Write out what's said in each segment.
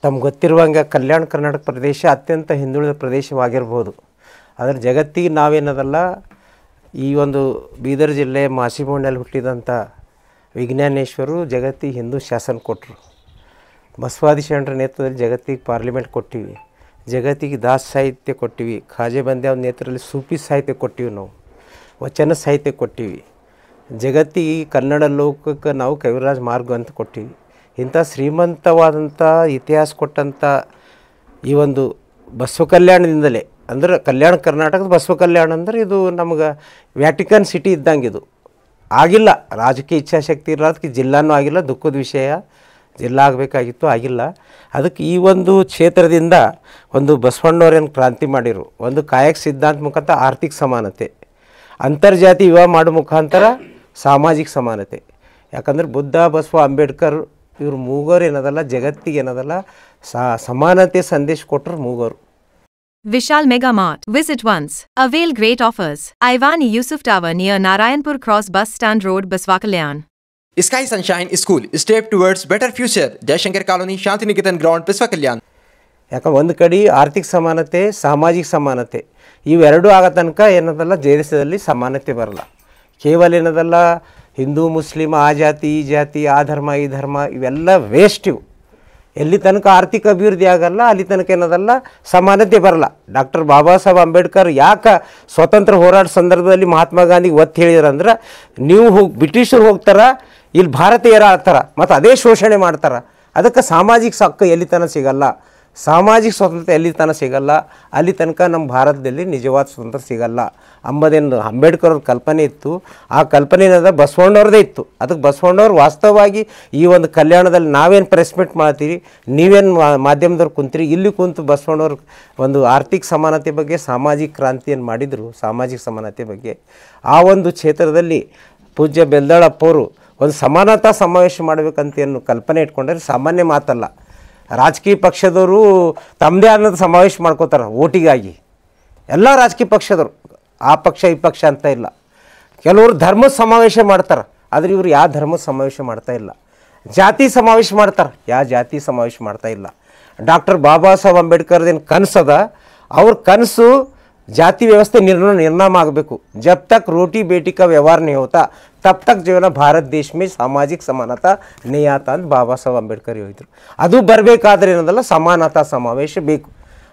ತಮ್ಗೆ ಗೊತ್ತಿರುವಂಗೆ ಕಲ್ಯಾಣ ಕರ್ನಾಟಕ ಪ್ರದೇಶ ಅತ್ಯಂತ ಹಿಂದುಳಿದ ಪ್ರದೇಶವಾಗಿರ್ಬೋದು. ಆದರೆ ಜಗತ್ತಿಗೆ ನಾವೇನದಲ್ಲ ಈ ಒಂದು ಬೀದರ್ ಜಿಲ್ಲೆ ಮಾಸಿಮೋಡ್ನಲ್ಲಿ ಹುಟ್ಟಿದಂಥ ವಿಜ್ಞಾನೇಶ್ವರು ಜಗತ್ತಿಗೆ ಹಿಂದೂ ಶಾಸನ ಕೊಟ್ಟರು. ಬಸವಾದಿ ಶರಣರ ನೇತೃತ್ವದಲ್ಲಿ ಜಗತ್ತಿಗೆ ಪಾರ್ಲಿಮೆಂಟ್ ಕೊಟ್ಟಿವಿ, ಜಗತ್ತಿಗೆ ದಾಸ್ ಸಾಹಿತ್ಯ ಕೊಟ್ಟಿವಿ, ಖಾಜೆ ಬಂದೆ ಅವ್ರ ನೇತೃತ್ವದಲ್ಲಿ ಸೂಫಿ ಸಾಹಿತ್ಯ ಕೊಟ್ಟಿವಿ, ನಾವು ವಚನ ಸಾಹಿತ್ಯ ಕೊಟ್ಟಿವಿ, ಜಗತ್ತಿಗೆ ಕನ್ನಡ ಲೋಕಕ್ಕೆ ನಾವು ಕವಿರಾಜ್ ಮಾರ್ಗ ಅಂತ ಕೊಟ್ಟಿವಿ. ಇಂಥ ಶ್ರೀಮಂತವಾದಂಥ ಇತಿಹಾಸ ಕೊಟ್ಟಂಥ ಈ ಒಂದು ಬಸವ ಕಲ್ಯಾಣದಿಂದಲೇ, ಅಂದ್ರೆ ಕಲ್ಯಾಣ ಕರ್ನಾಟಕದ ಬಸವ ಕಲ್ಯಾಣ ಅಂದ್ರೆ ಇದು ನಮ್ಗೆ ವ್ಯಾಟಿಕನ್ ಸಿಟಿ ಇದ್ದಂಗೆ. ಇದು ಆಗಿಲ್ಲ, ರಾಜಕೀಯ ಇಚ್ಛಾಶಕ್ತಿ ಇರೋದಕ್ಕೆ ಜಿಲ್ಲಾನೂ ಆಗಿಲ್ಲ, ದುಃಖದ ವಿಷಯ. ಜಿಲ್ಲಾ ಆಗಬೇಕಾಗಿತ್ತು, ಆಗಿಲ್ಲ. ಅದಕ್ಕೆ ಈ ಒಂದು ಕ್ಷೇತ್ರದಿಂದ ಒಂದು ಬಸವಣ್ಣವ್ರೇನು ಕ್ರಾಂತಿ ಮಾಡಿರು, ಒಂದು ಕಾಯಕ ಸಿದ್ಧಾಂತ ಮುಖಾಂತರ ಆರ್ಥಿಕ ಸಮಾನತೆ, ಅಂತರ್ಜಾತಿ ವಿವಾಹ ಮಾಡೋ ಮುಖಾಂತರ ಸಾಮಾಜಿಕ ಸಮಾನತೆ. ಯಾಕಂದ್ರೆ ಬುದ್ಧ, ಬಸವ, ಅಂಬೇಡ್ಕರ್ ಇವರು ಮೂಗರು ಏನದಲ್ಲ ಜಗತ್ತಿಗೆ ಏನದಲ್ಲ ಸಮಾನತೆ ಸಂದೇಶ ಕೊಟ್ಟರು ಮೂಗರು. Vishal Mega Mart. Visit once. Avail great offers. Ivani Yusuf Tower near Narayanpur Cross Bus Stand Road, Baswakalyan. Sky Sunshine School. Step towards better future. Jayashankar Colony, Shantiniketan Ground, Baswakalyan. ಯಾಕಂದ್ರೆ ಒಂದು ಕಡೆ ಆರ್ಥಿಕ ಸಮಾನತೆ, ಸಾಮಾಜಿಕ ಸಮಾನತೆ ಇವೆರಡೂ ಆಗೋ ತನಕ ಏನದಲ್ಲ ದೇಶದಲ್ಲಿ ಸಮಾನತೆ ಬರಲ್ಲ. ಕೇವಲ ಏನದಲ್ಲ ಹಿಂದೂ ಮುಸ್ಲಿಮ್ ಆ ಜಾತಿ ಈ ಜಾತಿ ಆ ಧರ್ಮ ಈ ಧರ್ಮ ಇವೆಲ್ಲ ವೇಸ್ಟ್. ಇವು ಎಲ್ಲಿ ತನಕ ಆರ್ಥಿಕ ಅಭಿವೃದ್ಧಿ ಆಗಲ್ಲ ಅಲ್ಲಿ ತನಕ ಏನದಲ್ಲ ಸಮಾನತೆ ಬರಲ್ಲ. ಡಾಕ್ಟರ್ ಬಾಬಾ ಸಾಹೇಬ್ ಅಂಬೇಡ್ಕರ್ ಯಾಕೆ ಸ್ವಾತಂತ್ರ್ಯ ಹೋರಾಟ ಸಂದರ್ಭದಲ್ಲಿ ಮಹಾತ್ಮ ಗಾಂಧಿಗೆ ಒತ್ತಿ ಹೇಳಿದ್ರಂದ್ರೆ, ನೀವು ಬ್ರಿಟಿಷರು ಹೋಗ್ತಾರ, ಇಲ್ಲಿ ಭಾರತೀಯರ ಆಡ್ತಾರ ಮತ್ತು ಅದೇ ಶೋಷಣೆ ಮಾಡ್ತಾರೆ. ಅದಕ್ಕೆ ಸಾಮಾಜಿಕ ಹಕ್ಕು ಎಲ್ಲಿ ತನಕ ಸಿಗಲ್ಲ, ಸಾಮಾಜಿಕ ಸ್ವಾತಂತ್ರ್ಯ ಎಲ್ಲಿ ತನಕ ಸಿಗಲ್ಲ, ಅಲ್ಲಿ ತನಕ ನಮ್ಮ ಭಾರತದಲ್ಲಿ ನಿಜವಾದ ಸ್ವಾತಂತ್ರ್ಯ ಸಿಗಲ್ಲ ಅಂಬುದೇನು ಅಂಬೇಡ್ಕರ್ ಅವ್ರ ಕಲ್ಪನೆ ಇತ್ತು. ಆ ಕಲ್ಪನೆ ಏನದ ಬಸವಣ್ಣವ್ರದ್ದೇ ಇತ್ತು. ಅದಕ್ಕೆ ಬಸವಣ್ಣವ್ರು ವಾಸ್ತವವಾಗಿ ಈ ಒಂದು ಕಲ್ಯಾಣದಲ್ಲಿ ನಾವೇನು ಪ್ರೆಸ್ಮೆಂಟ್ ಮಾಡ್ತೀರಿ, ನೀವೇನು ಮಾಧ್ಯಮದವ್ರು ಕುಂತೀರಿ, ಇಲ್ಲಿ ಕುಂತು ಬಸವಣ್ಣವ್ರು ಒಂದು ಆರ್ಥಿಕ ಸಮಾನತೆ ಬಗ್ಗೆ ಸಾಮಾಜಿಕ ಕ್ರಾಂತಿಯನ್ನು ಮಾಡಿದರು. ಸಾಮಾಜಿಕ ಸಮಾನತೆ ಬಗ್ಗೆ ಆ ಒಂದು ಕ್ಷೇತ್ರದಲ್ಲಿ ಪೂಜ್ಯ ಬೆಲ್ದಾಳಪ್ಪವರು ಒಂದು ಸಮಾನತಾ ಸಮಾವೇಶ ಮಾಡಬೇಕಂತ ಏನು ಕಲ್ಪನೆ ಇಟ್ಕೊಂಡ್ರೆ ಸಾಮಾನ್ಯ ಮಾತಲ್ಲ. ರಾಜಕೀಯ ಪಕ್ಷದವರು ತಮ್ಮದೇ ಆದ ಸಮಾವೇಶ ಮಾಡ್ಕೋತಾರೆ ಓಟಿಗಾಗಿ. ಎಲ್ಲ ರಾಜಕೀಯ ಪಕ್ಷದವರು ಆ ಪಕ್ಷ ಈ ಪಕ್ಷ ಅಂತ ಇಲ್ಲ. ಕೆಲವರು ಧರ್ಮದ ಸಮಾವೇಶ ಮಾಡ್ತಾರೆ, ಆದರೆ ಇವರು ಯಾವ ಧರ್ಮದ ಸಮಾವೇಶ ಮಾಡ್ತಾ ಇಲ್ಲ. ಜಾತಿ ಸಮಾವೇಶ ಮಾಡ್ತಾರೆ, ಯಾವ ಜಾತಿ ಸಮಾವೇಶ ಮಾಡ್ತಾ ಇಲ್ಲ. ಡಾಕ್ಟರ್ ಬಾಬಾ ಸಾಹೇಬ್ ಅಂಬೇಡ್ಕರ್ದೇನು ಕನಸದ, ಅವ್ರ ಕನಸು ಜಾತಿ ವ್ಯವಸ್ಥೆ ನಿರ್ನಾಮ ಆಗಬೇಕು. ಜಬ್ ತಕ್ ರೋಟಿ ಬೇಟಿ ಕಾ ವ್ಯವಹಾರ नहीं होता तब तक जो है ना भारत देश में सामाजिक समानता नहीं आता ಅಂತ ಬಾಬಾ ಸಾಹೇಬ್ ಅಂಬೇಡ್ಕರ್ ಹೇಳಿದರು. ಅದು ಬರಬೇಕಾದ್ರೆ ಏನದಲ್ಲ ಸಮಾನತಾ ಸಮಾವೇಶ ಬೇಕು.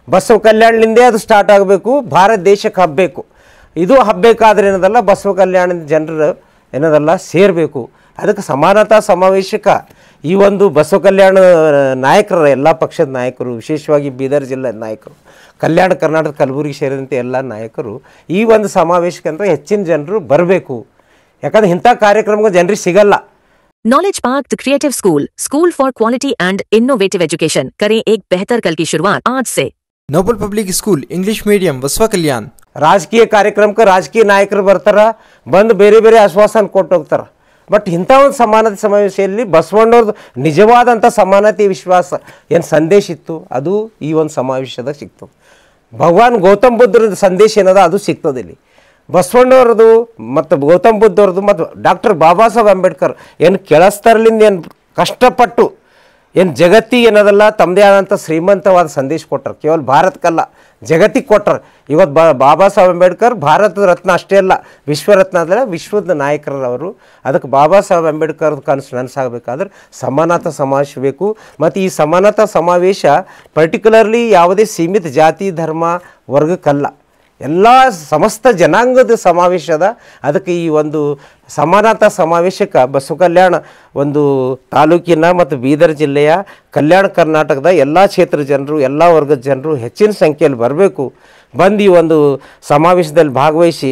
ಬಸವ ಕಲ್ಯಾಣದಿಂದೇ ಅದು ಸ್ಟಾರ್ಟ್ ಆಗಬೇಕು, ಭಾರತ ದೇಶಕ್ಕೆ ಹಬ್ಬಬೇಕು. ಇದು ಹಬ್ಬಬೇಕಾದ್ರೆ ಏನದಲ್ಲ ಬಸವ ಕಲ್ಯಾಣದ ಜನರು ಏನದಲ್ಲ ಸೇರಬೇಕು. ಅದಕ್ಕೆ ಸಮಾನತಾ ಸಮಾವೇಶಕ್ಕೆ ಈ ಒಂದು ಬಸವ ಕಲ್ಯಾಣ ನಾಯಕರ ಎಲ್ಲ ಪಕ್ಷದ ನಾಯಕರು, ವಿಶೇಷವಾಗಿ ಬೀದರ್ ಜಿಲ್ಲೆಯ ನಾಯಕರು, ಕಲ್ಯಾಣ ಕರ್ನಾಟಕ ಕಲಬುರಗಿ ಸೇರಿದಂತೆ ಎಲ್ಲ ನಾಯಕರು ಈ ಒಂದು ಸಮಾವೇಶಕ್ಕೆ ಅಂತ ಹೆಚ್ಚಿನ ಜನರು ಬರಬೇಕು. ಯಾಕಂದ್ರೆ ಇಂಥ ಕಾರ್ಯಕ್ರಮಗಳು ಜನರಿಗೆ ಸಿಗಲ್ಲ. Knowledge park the creative school for quality and innovative education. करें एक बेहतर कल की शुरुआत आज से. Noble public school English medium Basavakalyan. ರಾಜಕೀಯ ಕಾರ್ಯಕ್ರಮಕ್ಕೆ ರಾಜಕೀಯ ನಾಯಕರು ಬರ್ತಾರೆ, ಬಂದು ಬೇರೆ ಬೇರೆ ಆಶ್ವಾಸನೆ ಕೊಟ್ಟು ಹೋಗ್ತಾರೆ. ಬಟ್ ಇಂಥ ಒಂದು ಸಮಾನತೆ ಸಮಾವೇಶದಲ್ಲಿ ಬಸವಣ್ಣವ್ರದ್ದು ನಿಜವಾದಂಥ ಸಮಾನತೆ ವಿಶ್ವಾಸ ಏನು ಸಂದೇಶ ಇತ್ತು ಅದು ಈ ಒಂದು ಸಮಾವೇಶದಾಗ ಸಿಗ್ತದೆ. ಭಗವಾನ್ ಗೌತಮ್ ಬುದ್ಧರದ ಸಂದೇಶ ಏನದ ಅದು ಸಿಗ್ತದೆ ಇಲ್ಲಿ. ಬಸವಣ್ಣವ್ರದ್ದು ಮತ್ತು ಗೌತಮ್ ಬುದ್ಧವ್ರದ್ದು ಮತ್ತು ಡಾಕ್ಟರ್ ಬಾಬಾ ಸಾಹೇಬ್ ಅಂಬೇಡ್ಕರ್ ಏನು ಕೆಳಸ್ತರಲಿಂದ ಏನು ಕಷ್ಟಪಟ್ಟು ಏನು ಜಗತ್ತಿಗೆ ಏನದಲ್ಲ ತಮ್ಮದೇ ಆದಂಥ ಶ್ರೀಮಂತವಾದ ಸಂದೇಶ ಕೊಟ್ಟರು. ಕೇವಲ ಭಾರತಕ್ಕಲ್ಲ ಜಗತ್ತಿಗೆ ಕೊಟ್ಟರು. ಇವತ್ತು ಬಾಬಾ ಸಾಹೇಬ್ ಅಂಬೇಡ್ಕರ್ ಭಾರತದ ರತ್ನ ಅಷ್ಟೇ ಅಲ್ಲ, ವಿಶ್ವರತ್ನ ಅದಲ್ಲ, ವಿಶ್ವದ ನಾಯಕರವರು. ಅದಕ್ಕೆ ಬಾಬಾ ಸಾಹೇಬ್ ಅಂಬೇಡ್ಕರ್ ಕನಸು ನನಸಾಗಬೇಕಾದ್ರೆ ಸಮಾನತಾ ಸಮಾವೇಶ ಬೇಕು. ಮತ್ತು ಈ ಸಮಾನತಾ ಸಮಾವೇಶ ಪರ್ಟಿಕ್ಯುಲರ್ಲಿ ಯಾವುದೇ ಸೀಮಿತ ಜಾತಿ ಧರ್ಮ ವರ್ಗಕ್ಕಲ್ಲ, ಎಲ್ಲ ಸಮಸ್ತ ಜನಾಂಗದ ಸಮಾವೇಶ ಅದ. ಅದಕ್ಕೆ ಈ ಒಂದು ಸಮಾನತಾ ಸಮಾವೇಶಕ್ಕೆ ಬಸವ ಕಲ್ಯಾಣ ಒಂದು ತಾಲೂಕಿನ ಮತ್ತು ಬೀದರ್ ಜಿಲ್ಲೆಯ ಕಲ್ಯಾಣ ಕರ್ನಾಟಕದ ಎಲ್ಲ ಕ್ಷೇತ್ರ ಜನರು, ಎಲ್ಲ ವರ್ಗದ ಜನರು ಹೆಚ್ಚಿನ ಸಂಖ್ಯೆಯಲ್ಲಿ ಬರಬೇಕು. ಬಂದು ಈ ಒಂದು ಸಮಾವೇಶದಲ್ಲಿ ಭಾಗವಹಿಸಿ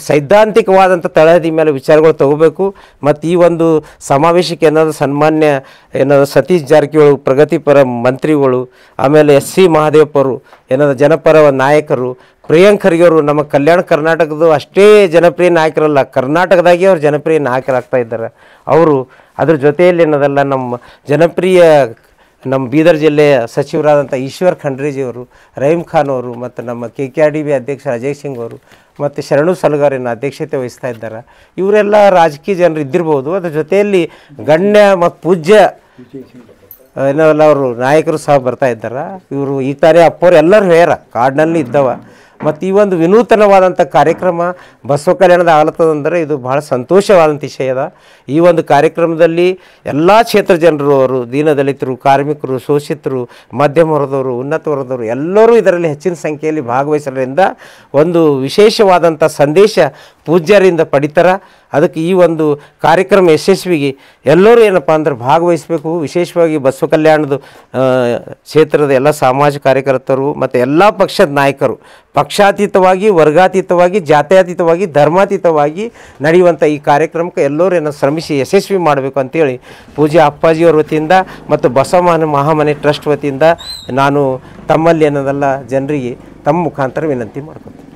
ಸೈದ್ಧಾಂತಿಕವಾದಂಥ ತಳಹದಿ ಮೇಲೆ ವಿಚಾರಗಳು ತಗೋಬೇಕು. ಮತ್ತು ಈ ಒಂದು ಸಮಾವೇಶಕ್ಕೆ ಏನಾದರೂ ಸನ್ಮಾನ್ಯ ಏನಾದರೂ ಸತೀಶ್ ಜಾರಕಿಹೊಳಿ ಪ್ರಗತಿಪರ ಮಂತ್ರಿಗಳು, ಆಮೇಲೆ SC ಮಹದೇವಪ್ಪರು ಏನಾದರೂ ಜನಪರ ನಾಯಕರು, ಪ್ರಿಯಾಂಕ್ ಖರ್ಗೆ ಅವರು ನಮ್ಮ ಕಲ್ಯಾಣ ಕರ್ನಾಟಕದ ಅಷ್ಟೇ ಜನಪ್ರಿಯ ನಾಯಕರಲ್ಲ, ಕರ್ನಾಟಕದಾಗೆ ಅವ್ರು ಜನಪ್ರಿಯ ನಾಯಕರಾಗ್ತಾ ಇದ್ದಾರೆ. ಅವರು ಅದ್ರ ಜೊತೆಯಲ್ಲಿ ಏನದಲ್ಲ ನಮ್ಮ ಬೀದರ್ ಜಿಲ್ಲೆಯ ಸಚಿವರಾದಂಥ ಈಶ್ವರ್ ಖಂಡ್ರೇಜಿಯವರು, ರಹೀಮ್ ಖಾನ್ ಅವರು, ಮತ್ತು ನಮ್ಮ KKRDB ಅಧ್ಯಕ್ಷ ಅಜಯ್ ಸಿಂಗ್ ಅವರು ಮತ್ತು ಶರಣು ಸಲಗಾರಿನ ಅಧ್ಯಕ್ಷತೆ ವಹಿಸ್ತಾ ಇದ್ದಾರೆ. ಇವರೆಲ್ಲ ರಾಜಕೀಯ ಜನರು ಇದ್ದಿರ್ಬೋದು. ಅದ್ರ ಜೊತೆಯಲ್ಲಿ ಗಣ್ಯ ಮತ್ತು ಪೂಜ್ಯ ಏನಲ್ಲ ಅವರು ನಾಯಕರು ಸಹ ಬರ್ತಾ ಇದ್ದಾರೆ. ಇವರು ಈ ತಾನೇ ಅಪ್ಪವ್ರು ಎಲ್ಲರೂ ಹೇಳ್ಯಾರ ಕಾಡಿನಲ್ಲಿ ಇದ್ದವ. ಮತ್ತು ಈ ಒಂದು ವಿನೂತನವಾದಂಥ ಕಾರ್ಯಕ್ರಮ ಬಸವ ಕಲ್ಯಾಣದ ಆಗಲತ್ತದಂದರೆ ಇದು ಭಾಳ ಸಂತೋಷವಾದಂಥ ವಿಷಯ ಅದ. ಈ ಒಂದು ಕಾರ್ಯಕ್ರಮದಲ್ಲಿ ಎಲ್ಲ ಕ್ಷೇತ್ರ ಜನರು, ಅವರು ದೀನದಲಿತರು, ಕಾರ್ಮಿಕರು, ಶೋಷಿತರು, ಮಧ್ಯಮ ವರ್ಗದವರು, ಉನ್ನತ ವರ್ಗದವರು ಎಲ್ಲರೂ ಇದರಲ್ಲಿ ಹೆಚ್ಚಿನ ಸಂಖ್ಯೆಯಲ್ಲಿ ಭಾಗವಹಿಸೋದ್ರಿಂದ ಒಂದು ವಿಶೇಷವಾದಂಥ ಸಂದೇಶ ಪೂಜ್ಯರಿಂದ ಪಡಿತಾರೆ. ಅದಕ್ಕೆ ಈ ಒಂದು ಕಾರ್ಯಕ್ರಮ ಯಶಸ್ವಿಗೆ ಎಲ್ಲರೂ ಏನಪ್ಪ ಅಂದ್ರೆ ಭಾಗವಹಿಸಬೇಕು. ವಿಶೇಷವಾಗಿ ಬಸವ ಕಲ್ಯಾಣದ ಕ್ಷೇತ್ರದ ಎಲ್ಲ ಸಾಮಾಜಿಕ ಕಾರ್ಯಕರ್ತರು ಮತ್ತು ಎಲ್ಲ ಪಕ್ಷದ ನಾಯಕರು ಪಕ್ಷಾತೀತವಾಗಿ, ವರ್ಗಾತೀತವಾಗಿ, ಜಾತ್ಯತೀತವಾಗಿ, ಧರ್ಮಾತೀತವಾಗಿ ನಡೆಯುವಂಥ ಈ ಕಾರ್ಯಕ್ರಮಕ್ಕೆ ಎಲ್ಲರೂ ಏನೋ ಶ್ರಮಿಸಿ ಯಶಸ್ವಿ ಮಾಡಬೇಕು ಅಂತೇಳಿ ಪೂಜ್ಯ ಅಪ್ಪಾಜಿಯವ್ರ ವತಿಯಿಂದ ಮತ್ತು ಬಸವ ಮಹಾಮನೆ ಟ್ರಸ್ಟ್ ವತಿಯಿಂದ ನಾನು ತಮ್ಮಲ್ಲಿ ಏನದಲ್ಲ ಜನರಿಗೆ ತಮ್ಮ ಮುಖಾಂತರ ವಿನಂತಿ ಮಾಡ್ಕೊತೀನಿ.